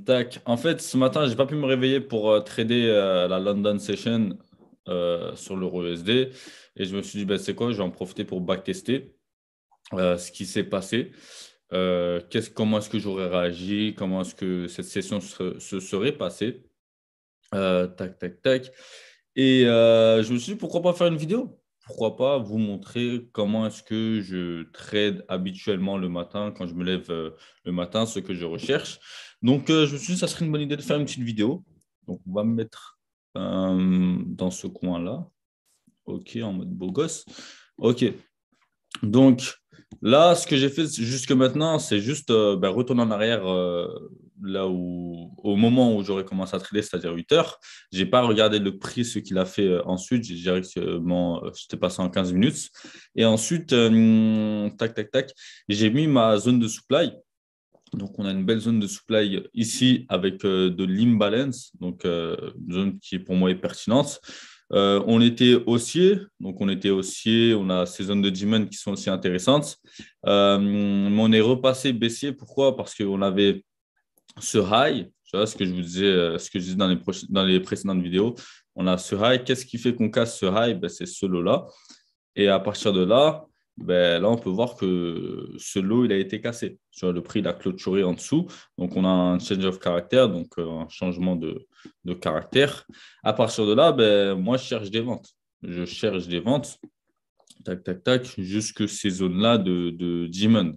Tac. En fait, ce matin, j'ai pas pu me réveiller pour trader la London Session sur l'euro USD. Et je me suis dit, bah, c'est quoi, je vais en profiter pour backtester ce qui s'est passé. Comment est-ce que j'aurais réagi? Comment est-ce que cette session se serait passée? Tac, tac, tac. Et je me suis dit, pourquoi pas faire une vidéo? Pourquoi pas vous montrer comment est-ce que je trade habituellement le matin, quand je me lève le matin, ce que je recherche. Donc, je me suis dit, ça serait une bonne idée de faire une petite vidéo. Donc, on va me mettre dans ce coin-là. OK, en mode beau gosse. OK. Donc, là, ce que j'ai fait jusque maintenant, c'est juste retourner en arrière là où, au moment où j'aurais commencé à trader, c'est-à-dire 8 heures. Je n'ai pas regardé le prix, ce qu'il a fait ensuite. J'ai directement, j'étais passé en 15 minutes. Et ensuite, tac, tac, tac, j'ai mis ma zone de supply. Donc, on a une belle zone de supply ici avec de l'imbalance, donc une zone qui pour moi est pertinente. On était haussier, donc on était haussier, on a ces zones de demand qui sont aussi intéressantes. Mais on est repassé baissier. Pourquoi? Parce qu'on avait ce high, tu vois ce que je vous disais, ce que je disais dans les précédentes vidéos. On a ce high. Qu'est-ce qui fait qu'on casse ce high? Ben, c'est ce lot-là. Et à partir de là, ben, là, on peut voir que ce lot, il a été cassé. Tu vois, le prix, il a clôturé en dessous. Donc, on a un change of character, donc un changement de caractère. À partir de là, ben, moi, je cherche des ventes. Je cherche des ventes, tac, tac, tac, jusque ces zones-là de demand.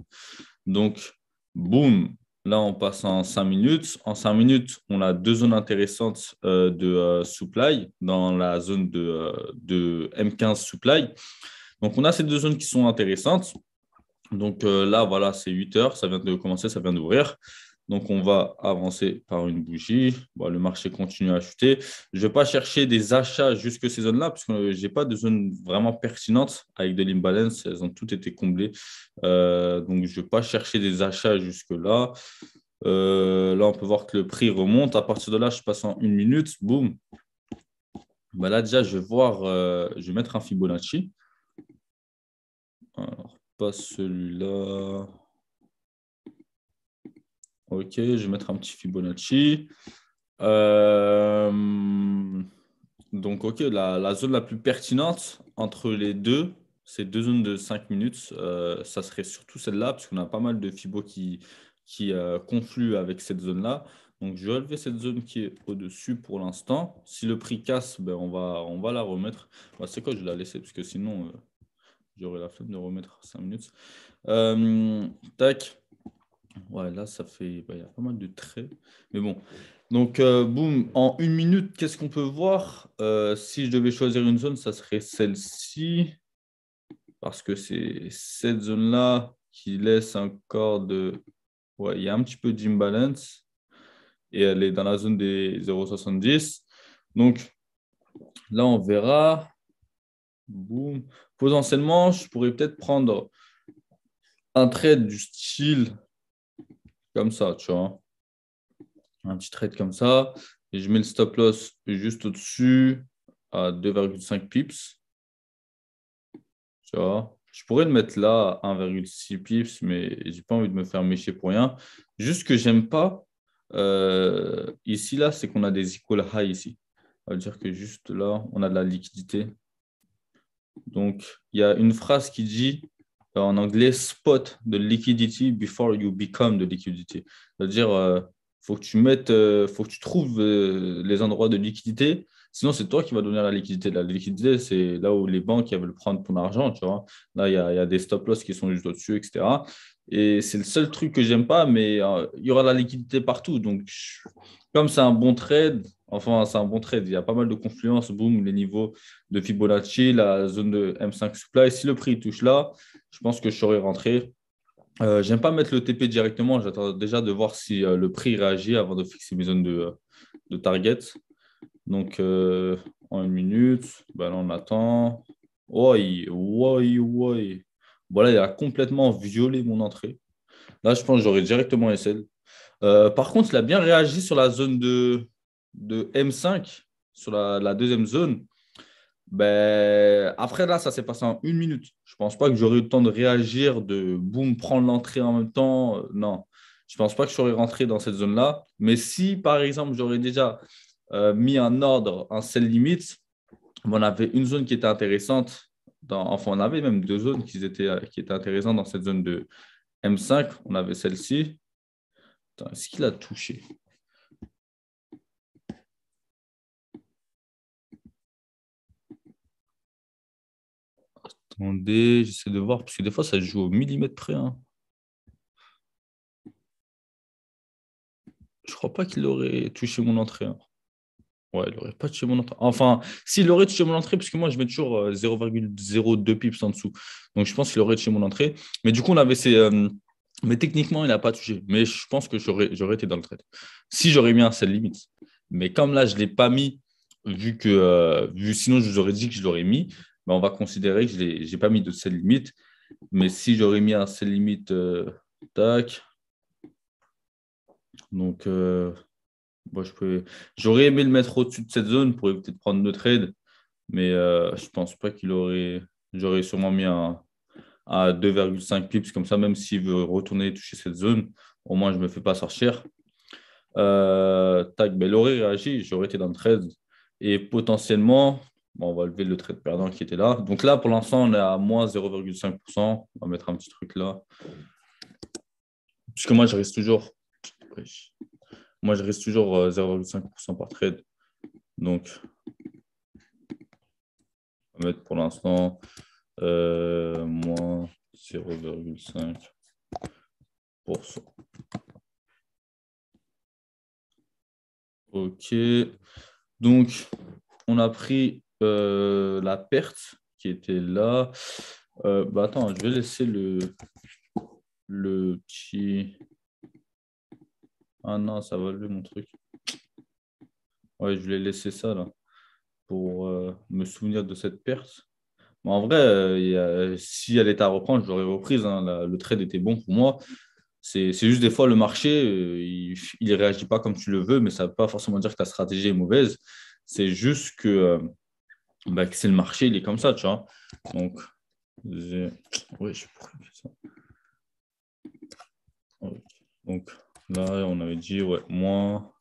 Donc, boum, là, on passe en 5 minutes. En 5 minutes, on a deux zones intéressantes de supply dans la zone de M15 supply. Donc, on a ces deux zones qui sont intéressantes. Donc là, voilà, c'est 8 heures, ça vient de commencer, ça vient d'ouvrir. Donc, on va avancer par une bougie. Bon, le marché continue à chuter. Je ne vais pas chercher des achats jusque ces zones-là, parce que je n'ai pas de zone vraiment pertinente avec de l'imbalance. Elles ont toutes été comblées. Donc, je ne vais pas chercher des achats jusque-là. Là, on peut voir que le prix remonte. À partir de là, je passe en une minute. Boum. Bah là, déjà, je vais voir, je vais mettre un Fibonacci. Alors, pas celui-là. Ok, je vais mettre un petit Fibonacci. Euh, donc, ok, la zone la plus pertinente entre les deux, ces deux zones de 5 minutes, ça serait surtout celle-là, parce qu'on a pas mal de Fibo qui confluent avec cette zone-là. Donc, je vais relever cette zone qui est au-dessus pour l'instant. Si le prix casse, ben, on va la remettre. Bah, c'est quoi, je vais la laisser, parce que sinon, j'aurai la flemme de remettre 5 minutes. Tac. Ouais, là, ça fait. Bah, il y a pas mal de traits. Mais bon. Donc, boum, en une minute, qu'est-ce qu'on peut voir? Si je devais choisir une zone, ça serait celle-ci. Parce que c'est cette zone-là qui laisse encore de. Ouais, il y a un petit peu d'imbalance. Et elle est dans la zone des 0,70. Donc, là, on verra. Boum. Potentiellement, je pourrais peut-être prendre un trade du style comme ça, tu vois. Un petit trade comme ça. Et je mets le stop loss juste au-dessus à 2,5 pips. Tu vois. Je pourrais le mettre là à 1,6 pips, mais j'ai pas envie de me faire mécher pour rien. Juste que j'aime pas ici, là, c'est qu'on a des equal high ici. Ça veut dire que juste là, on a de la liquidité. Donc, il y a une phrase qui dit en anglais, spot the liquidity before you become the liquidity. C'est-à-dire, faut que tu mettes, faut que tu trouves les endroits de liquidité. Sinon, c'est toi qui vas donner la liquidité. La liquidité, c'est là où les banques elles veulent prendre ton argent, tu vois. Là, il y a des stop-loss qui sont juste au-dessus, etc. Et c'est le seul truc que j'aime pas, mais il y aura la liquidité partout. Donc, comme c'est un bon trade, enfin, c'est un bon trade, il y a pas mal de confluence, boum, les niveaux de Fibonacci, la zone de M5 supply. Si le prix touche là, je pense que je serai rentré. J'aime pas mettre le TP directement. J'attends déjà de voir si le prix réagit avant de fixer mes zones de target. Donc, en une minute, ben là, on attend. Oi, oi, oi. Bon, là, il a complètement violé mon entrée. Là, je pense que j'aurais directement SL. Par contre, il a bien réagi sur la zone de M5, sur la deuxième zone. Ben, après, là, ça s'est passé en une minute. Je pense pas que j'aurais eu le temps de réagir, de boum, prendre l'entrée en même temps. Non. Je ne pense pas que je serais rentré dans cette zone-là. Mais si, par exemple, j'aurais déjà mis en ordre un sell limit, on avait une zone qui était intéressante. Enfin, on avait même deux zones qui étaient intéressantes dans cette zone de M5. On avait celle-ci. Attends, est-ce qu'il a touché? Attendez, j'essaie de voir, parce que des fois, ça se joue au millimètre près, hein. Je crois pas qu'il aurait touché mon entrée, hein. Ouais, il n'aurait pas touché mon entrée. Enfin, s'il aurait touché mon entrée, parce que moi, je mets toujours 0,02 pips en dessous. Donc, je pense qu'il aurait touché mon entrée. Mais du coup, on avait ces. Mais techniquement, il n'a pas touché. Mais je pense que j'aurais été dans le trade. Si j'aurais mis un sell limite. Mais comme là, je ne l'ai pas mis, sinon, je vous aurais dit que je l'aurais mis, mais on va considérer que je n'ai pas mis de sell limite. Mais si j'aurais mis un sell limite, tac. Donc, bon, j'aurais aimé le mettre au-dessus de cette zone pour éviter de prendre de trade, mais je pense pas qu'il aurait. J'aurais sûrement mis à 2,5 pips, comme ça, même s'il veut retourner toucher cette zone, au moins je ne me fais pas sortir. Tac, ben, il aurait réagi, j'aurais été dans le trade. Et potentiellement, bon, on va lever le trade perdant qui était là. Donc là, pour l'instant, on est à moins 0,5%. On va mettre un petit truc là. Puisque moi, je reste toujours. Moi, je reste toujours 0,5% par trade. Donc, on va mettre pour l'instant moins 0,5%. OK. Donc, on a pris la perte qui était là. Attends, je vais laisser le petit. Ah non, ça va lever mon truc. Ouais, je vais laisser ça là pour me souvenir de cette perte. Mais en vrai, si elle était à reprendre, je l'aurais reprise, hein. Le trade était bon pour moi. C'est juste des fois le marché, il ne réagit pas comme tu le veux, mais ça ne veut pas forcément dire que ta stratégie est mauvaise. C'est juste que c'est le marché, il est comme ça, tu vois. Donc, ouais, je pourrais faire ça. Ok. Donc là, on avait dit ouais, moins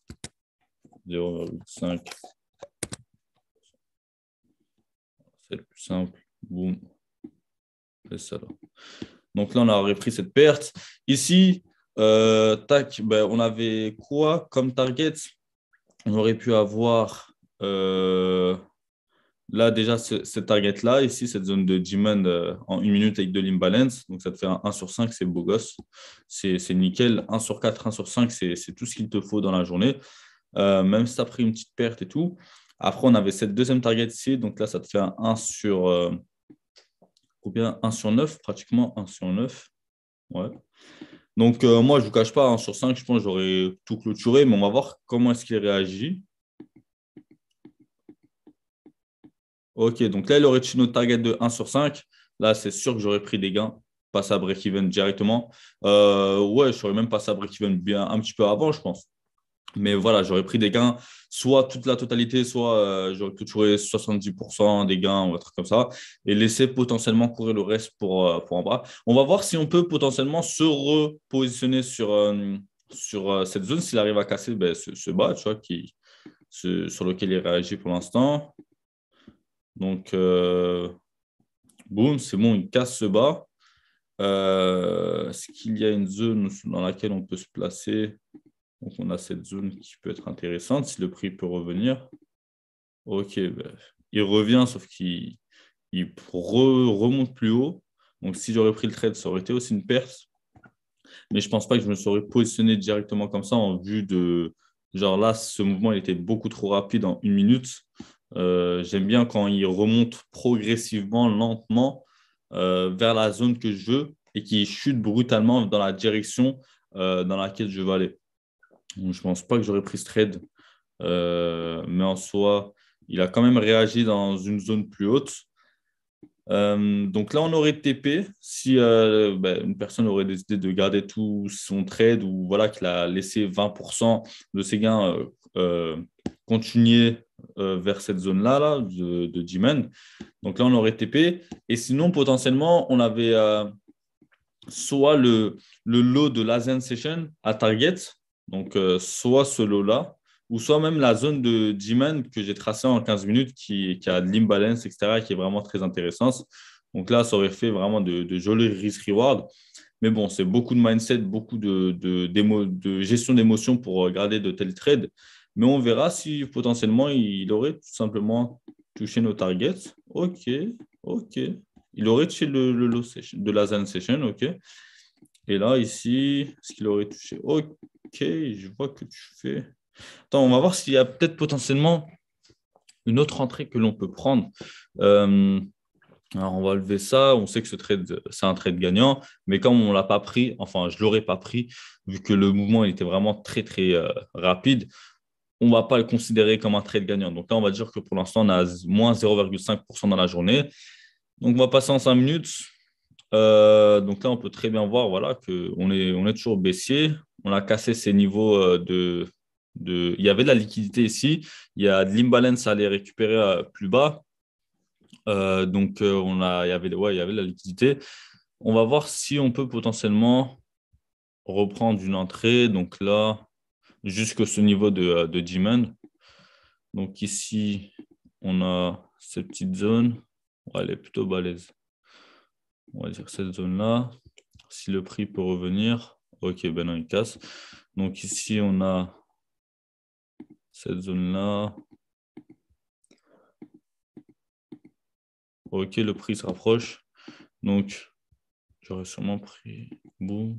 0,5. C'est le plus simple. Boum. C'est ça là. Donc là, on a repris cette perte. Ici, tac, on avait quoi comme target? On aurait pu avoir là déjà cette target-là, ici, cette zone de demand en 1 minute avec de l'imbalance. Donc ça te fait un 1 sur 5, c'est beau gosse. C'est nickel. 1 sur 4, 1 sur 5, c'est tout ce qu'il te faut dans la journée. Même si tu as pris une petite perte et tout. Après, on avait cette deuxième target ici. Donc là, ça te fait un 1 sur combien? 1 sur 9, pratiquement 1 sur 9. Ouais. Donc, moi, je ne vous cache pas, 1 sur 5, je pense que j'aurais tout clôturé, mais on va voir comment est-ce qu'il réagit. Ok, donc là, il aurait tué notre target de 1 sur 5. Là, c'est sûr que j'aurais pris des gains, passé à break-even directement. Ouais, je serais même passé à break-even bien un petit peu avant, je pense. Mais voilà, j'aurais pris des gains, soit toute la totalité, soit j'aurais clôturé 70% des gains ou un truc comme ça, et laisser potentiellement courir le reste pour en bas. On va voir si on peut potentiellement se repositionner sur cette zone, s'il arrive à casser ce bas, tu vois, sur lequel il réagit pour l'instant. Donc, boum, c'est bon, il casse ce bas. Est-ce qu'il y a une zone dans laquelle on peut se placer? Donc, on a cette zone qui peut être intéressante si le prix peut revenir. Ok, il revient, sauf qu'il remonte plus haut. Donc, si j'aurais pris le trade, ça aurait été aussi une perte. Mais je ne pense pas que je me serais positionné directement comme ça en vue de. Genre là, ce mouvement il était beaucoup trop rapide en 1 minute. J'aime bien quand il remonte progressivement, lentement, vers la zone que je veux et qui chute brutalement dans la direction dans laquelle je veux aller. Donc, je ne pense pas que j'aurais pris ce trade. Mais en soi, il a quand même réagi dans une zone plus haute. Donc là, on aurait TP si une personne aurait décidé de garder tout son trade ou voilà, qu'il a laissé 20% de ses gains continuer vers cette zone-là là, de G-Man. Donc là, on aurait TP. Et sinon, potentiellement, on avait soit le lot de l'Asian Session à target, donc soit ce lot-là, ou soit même la zone de demand que j'ai tracée en 15 minutes qui a de l'imbalance, etc., qui est vraiment très intéressante. Donc là, ça aurait fait vraiment de jolis risk-reward. Mais bon, c'est beaucoup de mindset, beaucoup de gestion d'émotions pour garder de tels trades. Mais on verra si potentiellement il aurait tout simplement touché nos targets. OK, OK. Il aurait touché le low session, de la Zen Session, OK. Et là, ici, est-ce qu'il aurait touché? OK, je vois que tu fais. Attends, on va voir s'il y a peut-être potentiellement une autre entrée que l'on peut prendre. Euh, alors, on va lever ça. On sait que ce trade, c'est un trade gagnant, mais comme on ne l'a pas pris, enfin, je ne l'aurais pas pris, vu que le mouvement il était vraiment très, très rapide, on ne va pas le considérer comme un trade gagnant. Donc là, on va dire que pour l'instant, on a moins 0,5% dans la journée. Donc, on va passer en 5 minutes. Donc là, on peut très bien voir voilà, qu'on est toujours baissier. On a cassé ces niveaux Il y avait de la liquidité ici. Il y a de l'imbalance à aller récupérer plus bas. Il y avait de la liquidité. On va voir si on peut potentiellement reprendre une entrée. Donc là, jusque ce niveau de demand. Donc ici, on a cette petite zone. Ouais, elle est plutôt balèze. On va dire cette zone-là. Si le prix peut revenir, ok, ben non, il casse. Donc ici, on a cette zone-là. Ok, le prix se rapproche. Donc, j'aurais sûrement pris, boum,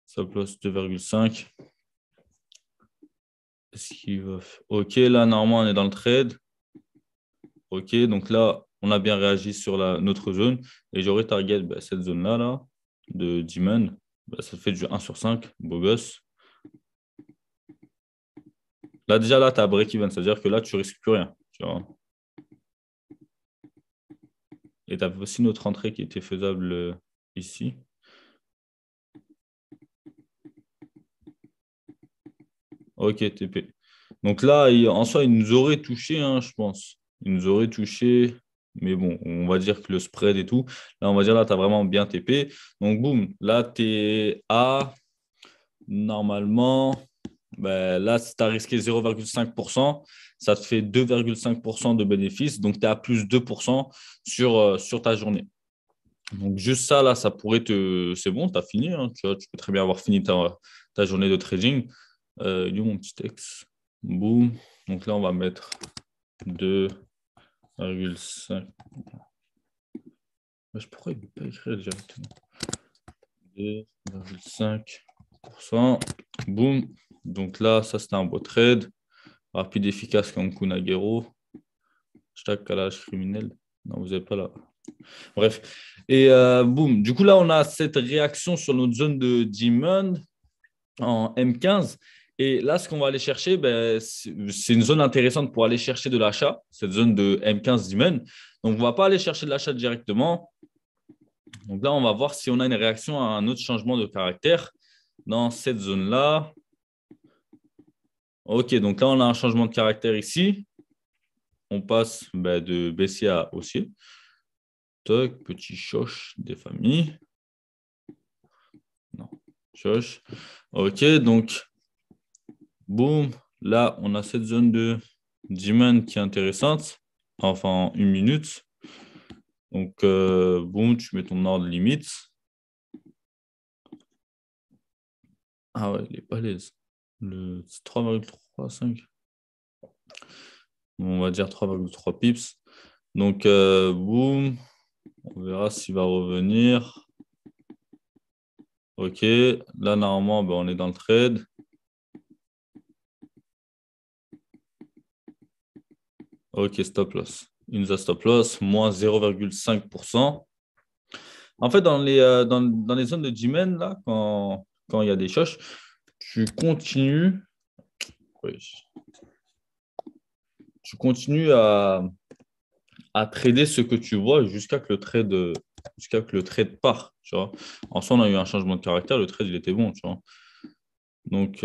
ça place 2,5. Est-ce qu'il va... Ok, là, normalement, on est dans le trade. Ok, donc là, on a bien réagi sur notre zone. Et j'aurais target cette zone-là, là, de demand. Ça fait du 1 sur 5, beau gosse. Là, déjà, là, tu as break-even, c'est-à-dire que là, tu risques plus rien. Tu vois. Et tu avais aussi notre entrée qui était faisable ici. Ok, TP. Donc là, en soi, il nous aurait touché, hein, je pense. Il nous aurait touché. Mais bon, on va dire que le spread et tout. Là, on va dire là, tu as vraiment bien TP. Donc, boum, là, tu es à normalement. Ben, là, si tu as risqué 0,5%, ça te fait 2,5% de bénéfice. Donc, tu es à plus 2% sur ta journée. Donc, juste ça, là, ça pourrait te. C'est bon, tu as fini. Hein, tu vois, tu peux très bien avoir fini ta journée de trading. Il est où mon petit texte? Boum. Donc là, on va mettre 2,5. Pourquoi il ne peut pas écrire directement? 2,5%. Boum. Donc là, ça, c'était un beau trade. Rapide, efficace comme Kunagero. Hashtag calage criminel. Non, vous n'avez pas là. Bref. Et boum. Du coup, là, on a cette réaction sur notre zone de demand en M15. Et là, ce qu'on va aller chercher, c'est une zone intéressante pour aller chercher de l'achat, cette zone de M15 demand. Donc, on ne va pas aller chercher de l'achat directement. Donc là, on va voir si on a une réaction à un autre changement de caractère dans cette zone-là. OK, donc là, on a un changement de caractère ici. On passe de baissier à haussier. Toc, petit choche des familles. Non, choche. OK, donc, boum. Là, on a cette zone de demand qui est intéressante. Enfin, 1 minute. Donc, boum, tu mets ton ordre limite. Ah ouais, il est balèze. Le 3,35. On va dire 3,3 pips. Donc, boum, on verra s'il va revenir. OK, là, normalement, on est dans le trade. OK, stop loss. Il nous a stop loss, moins 0,5%. En fait, dans les zones de G-Men, là, quand il y a des choches, tu continues, oui, tu continues à trader ce que tu vois jusqu'à que le trade part. Tu vois. En soi, on a eu un changement de caractère, le trade, il était bon. Tu vois. Donc,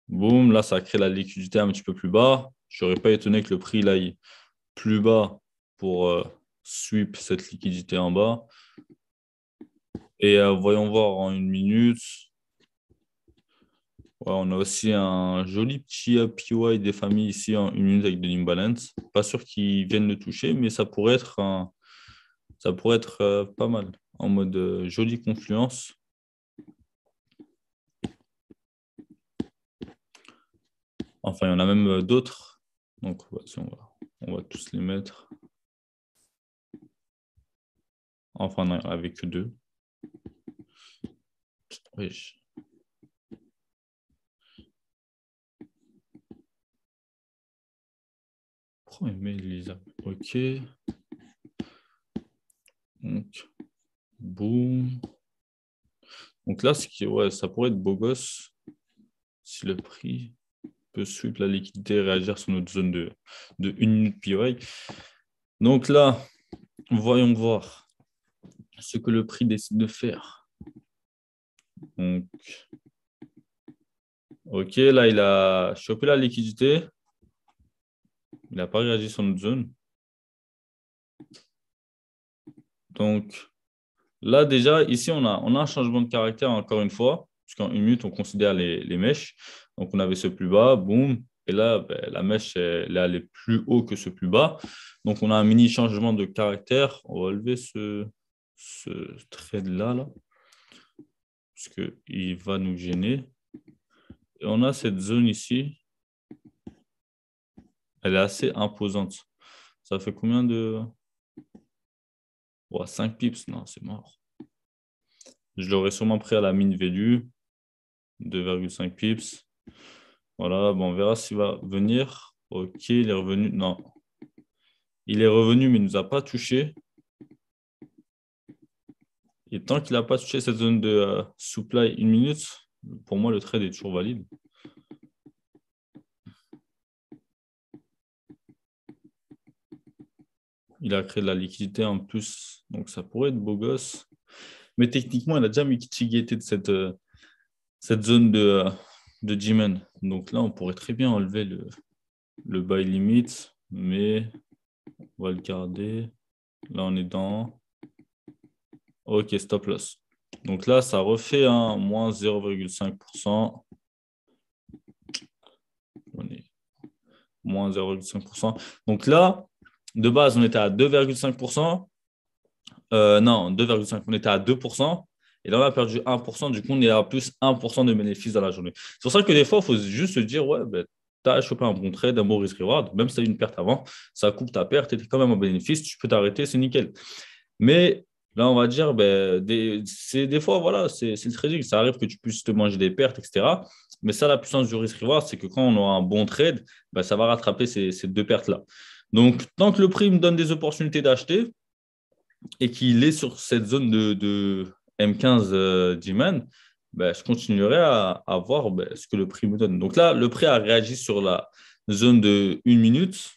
boum, là, ça a créé la liquidité un petit peu plus bas. Je n'aurais pas étonné que le prix aille plus bas pour sweep cette liquidité en bas. Et voyons voir en 1 minute. Ouais, on a aussi un joli petit POI des familles ici en 1 minute avec de l'imbalance. Pas sûr qu'ils viennent le toucher, mais ça pourrait être pas mal en mode jolie confluence. Enfin, il y en a même d'autres. Donc, vas-y, on va tous les mettre. Enfin, non, avec que deux. Oui. Pourquoi il met Lisa? Ok. Donc, boum. Donc là, ouais, ça pourrait être beau gosse si le prix peut sweep la liquidité et réagir sur notre zone de 1 minute POI. Donc là, voyons voir ce que le prix décide de faire. Donc, ok, là, il a chopé la liquidité. Il n'a pas réagi sur notre zone. Donc, là, déjà, ici, on a un changement de caractère encore une fois, puisqu'en 1 minute, on considère les mèches. Donc, on avait ce plus bas, boum. Et là, ben, la mèche, elle est allée plus haut que ce plus bas. Donc, on a un mini changement de caractère. On va lever ce trade-là, là, parce qu'il va nous gêner. Et on a cette zone ici. Elle est assez imposante. Ça fait combien de... Oh, 5 pips? Non, c'est mort. Je l'aurais sûrement pris à la min value. 2,5 pips. Voilà, bon, on verra s'il va venir. Ok, il est revenu. Non. Il est revenu, mais il ne nous a pas touché. Et tant qu'il n'a pas touché cette zone de supply 1 minute, pour moi, le trade est toujours valide. Il a créé de la liquidité en plus, donc ça pourrait être beau gosse. Mais techniquement, il a déjà mitigé de cette zone de G-Man. Donc là, on pourrait très bien enlever le buy limit, mais on va le garder. Là, on est dans... Ok, stop loss. Donc là, ça refait un moins 0,5%. On est moins 0,5%. Donc là, de base, on était à 2,5%. Non, 2,5%. On était à 2%. Et là, on a perdu 1%. Du coup, on est à plus 1% de bénéfices dans la journée. C'est pour ça que des fois, il faut juste se dire, ouais, ben, tu as chopé un bon trade, un bon risk-reward. Même si tu as eu une perte avant, ça coupe ta perte, tu es quand même en bénéfice, tu peux t'arrêter, c'est nickel. Mais là, on va dire, ben, des fois, voilà, c'est le trading. Ça arrive que tu puisses te manger des pertes, etc. Mais ça, la puissance du risk-reward, c'est que quand on aura un bon trade, ben, ça va rattraper ces deux pertes-là. Donc, tant que le prix me donne des opportunités d'acheter et qu'il est sur cette zone de M15 G-Man, ben, je continuerai à voir ben, ce que le prix me donne. Donc là, le prix a réagi sur la zone de 1 minute,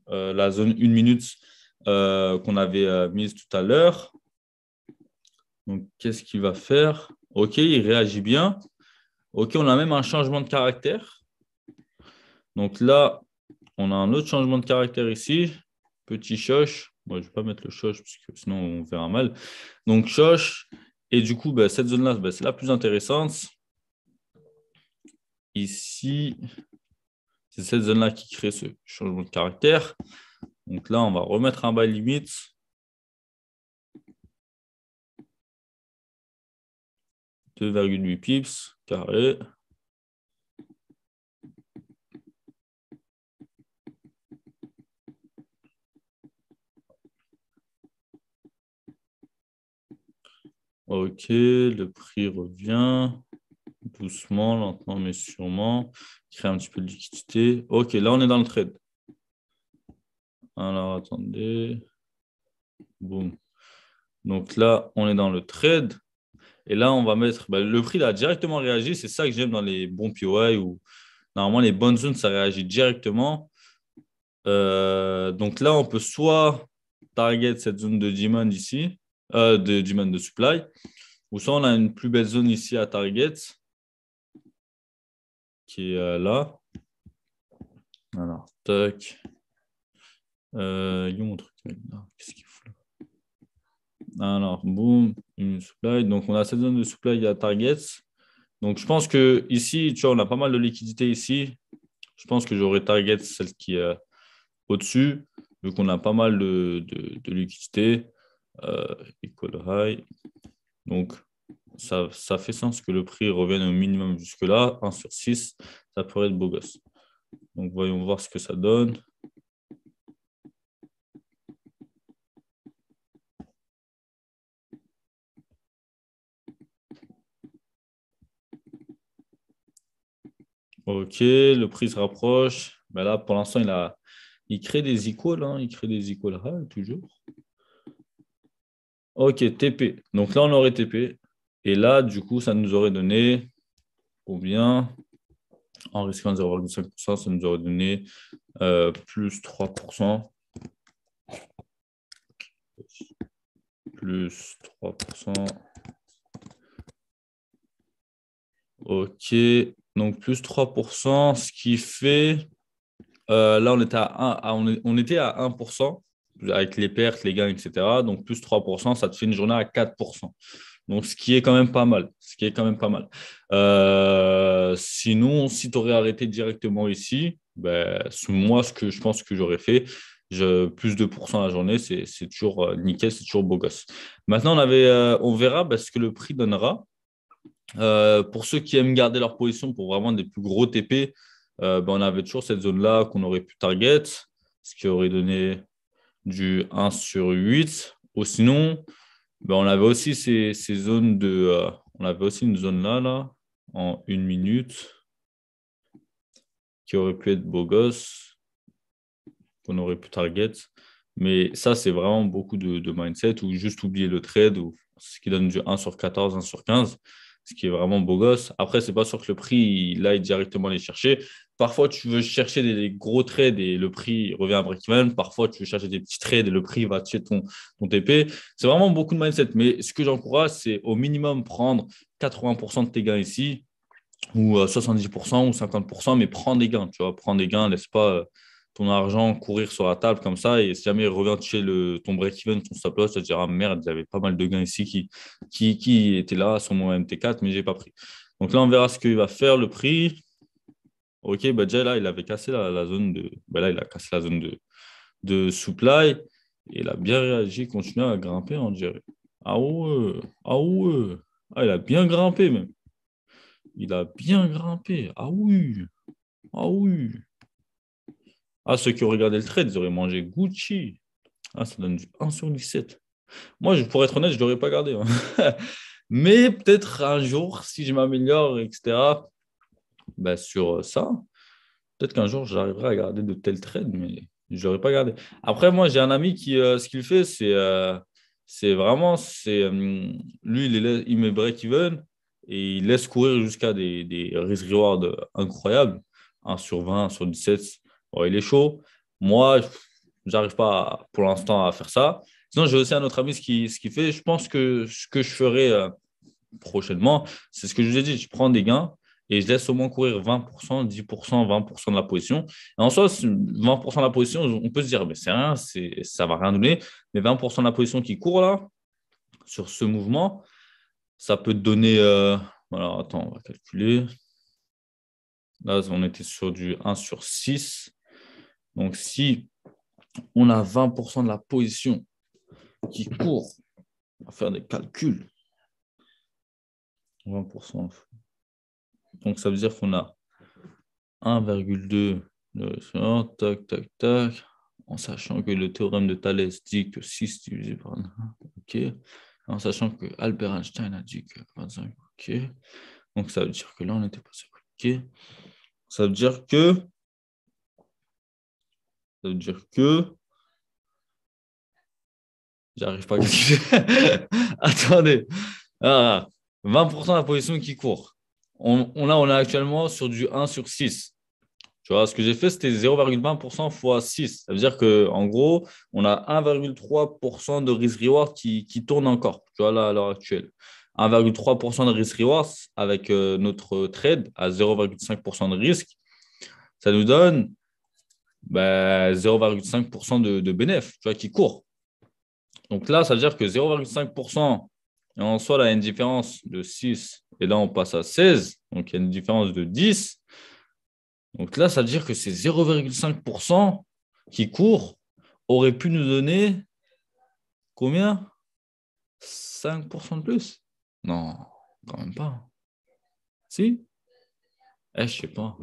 la zone 1 minute qu'on avait mise tout à l'heure. Donc, qu'est-ce qu'il va faire? Ok, il réagit bien. Ok, on a même un changement de caractère. Donc là, on a un autre changement de caractère ici. Petit choche. Moi, je ne vais pas mettre le choche parce que sinon on verra mal. Donc, choche. Et du coup, bah, cette zone-là, bah, c'est la plus intéressante. Ici, c'est cette zone-là qui crée ce changement de caractère. Donc là, on va remettre un buy limit. 2,8 pips carré. Ok, le prix revient. Doucement, lentement, mais sûrement. Créer un petit peu de liquidité. Ok, là, on est dans le trade. Alors, attendez. Boum. Donc là, on est dans le trade. Et là, on va mettre... bah, le prix, il a directement réagi. C'est ça que j'aime dans les bons POI où normalement, les bonnes zones, ça réagit directement. Donc là, on peut soit target cette zone de demand ici, de demand de supply, ou soit on a une plus belle zone ici à target qui est là. Alors, tac. Il est où mon truc? Qu'est-ce qu'il fout là? Alors, boum, une supply. Donc, on a cette zone de supply à targets. Donc, je pense que ici, tu vois, on a pas mal de liquidité ici. Je pense que j'aurai target celle qui est au-dessus, vu qu'on a pas mal de liquidité. Equal high. Donc, ça fait sens que le prix revienne au minimum jusque-là. 1/6, ça pourrait être beau gosse. Donc, voyons voir ce que ça donne. Ok, le prix se rapproche. Ben là, pour l'instant, il crée des equals. Hein. Il crée des equal high, toujours. Ok, TP. Donc là, on aurait TP. Et là, du coup, ça nous aurait donné combien? En risquant 0,5%, ça nous aurait donné plus 3%. Plus 3%. Ok, donc plus 3%, ce qui fait, là on était on était à 1% avec les pertes, les gains, etc. Donc plus 3%, ça te fait une journée à 4%. Donc ce qui est quand même pas mal. Ce qui est quand même pas mal. Sinon, si tu aurais arrêté directement ici, ben, moi, ce que je pense que j'aurais fait, plus 2% la journée, c'est toujours nickel, c'est toujours beau gosse. Maintenant, on verra ben, ce que le prix donnera. Pour ceux qui aiment garder leur position pour vraiment des plus gros TP, ben, on avait toujours cette zone-là qu'on aurait pu target, ce qui aurait donné du 1/8. Ou sinon, ben, on avait aussi ces zones on avait aussi une zone là, en 1 minute, qui aurait pu être beau gosse, qu'on aurait pu target. Mais ça, c'est vraiment beaucoup de mindset ou juste oublier le trade, ou ce qui donne du 1/14, 1/15, ce qui est vraiment beau gosse. Après, c'est pas sûr que le prix, il aille directement les chercher. Parfois, tu veux chercher des gros trades et le prix revient à break-even. Parfois, tu veux chercher des petits trades et le prix va tuer ton TP. C'est vraiment beaucoup de mindset. Mais ce que j'encourage, c'est au minimum prendre 80% de tes gains ici, ou 70% ou 50%, mais prends des gains, tu vois, prends des gains, laisse pas ton argent courir sur la table comme ça, et si jamais il revient chez ton break-even, ton stop-loss, tu te diras, merde, j'avais pas mal de gains ici qui étaient là sur mon MT4, mais j'ai pas pris. Donc là, on verra ce qu'il va faire, le prix. Ok, bah déjà là, il avait cassé la zone de. Bah là, il a cassé la zone de supply, et il a bien réagi, continue à grimper, on dirait. Ah ouais, ah ouais, ah, il a bien grimpé même. Il a bien grimpé. Ah oui. Ah oui. Ah, ceux qui ont regardé le trade, ils auraient mangé Gucci. Ah, ça donne du 1/17. Moi, pour être honnête, je ne l'aurais pas gardé. Hein. Mais peut-être un jour, si je m'améliore, etc., bah, sur ça, peut-être qu'un jour, j'arriverai à garder de tels trades, mais je ne l'aurais pas gardé. Après, moi, j'ai un ami qui, ce qu'il fait, c'est vraiment, lui, il met break-even et il laisse courir jusqu'à des risk-reward incroyables. 1/20, 1/17. Bon, il est chaud. Moi, j'arrive pas pour l'instant à faire ça. Sinon, j'ai aussi un autre ami ce qui fait. Je pense que ce que je ferai prochainement, c'est ce que je vous ai dit. Je prends des gains et je laisse au moins courir 20%, 10%, 20% de la position. Et en soi, 20% de la position, on peut se dire, mais c'est rien, ça ne va rien donner. Mais 20% de la position qui court là, sur ce mouvement, ça peut te donner. Alors, attends, on va calculer. Là, on était sur du 1/6. Donc, si on a 20% de la position qui court, on va faire des calculs. 20%. Donc, ça veut dire qu'on a 1,2, tac, tac, tac, en sachant que le théorème de Thalès dit que 6 divisé par 9, ok, en sachant que Albert Einstein a dit que 25, ok, donc ça veut dire que là, on n'était pas sûr, ok, ça veut dire que, j'arrive pas à calculer, attendez, ah, 20% de la position qui court, on est actuellement sur du 1/6. Tu vois, ce que j'ai fait, c'était 0,20% fois 6. Ça veut dire qu'en gros, on a 1,3% de risk-reward qui tourne encore, tu vois, là, à l'heure actuelle. 1,3% de risk-reward avec notre trade à 0,5% de risque, ça nous donne 0,5% de bénéfice, tu vois, qui court. Donc là, ça veut dire que 0,5%, et en soi, là, il y a une différence de 6. Et là, on passe à 16. Donc, il y a une différence de 10. Donc là, ça veut dire que ces 0,5% qui courent auraient pu nous donner combien? 5% de plus? Non, quand même pas. Si? Je sais pas.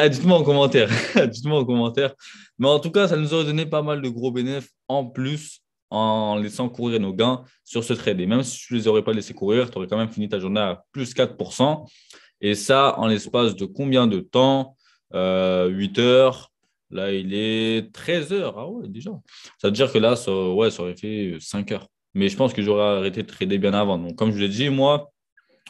Dites-moi en commentaire. Dites-moi en commentaire. Mais en tout cas, ça nous aurait donné pas mal de gros bénéfices en plus en laissant courir nos gains sur ce trade. Et même si tu ne les aurais pas laissés courir, tu aurais quand même fini ta journée à plus 4%. Et ça, en l'espace de combien de temps? 8 heures. Là, il est 13 heures. Ah ouais, déjà. Ça veut dire que là, ça, ouais, ça aurait fait 5 heures. Mais je pense que j'aurais arrêté de trader bien avant. Donc, comme je l'ai dit, moi,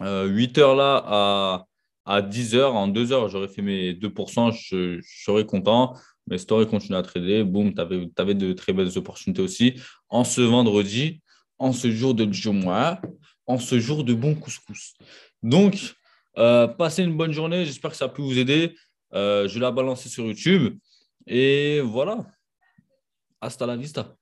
8 heures là à 10 heures, en 2 heures, j'aurais fait mes 2%, je serais content. Mais si tu aurais continué à trader, boum, tu avais de très belles opportunités aussi. En ce vendredi, en ce jour de Jumu'ah, en ce jour de bon couscous. Donc, passez une bonne journée. J'espère que ça a pu vous aider. Je vais la balancer sur YouTube. Et voilà. Hasta la vista.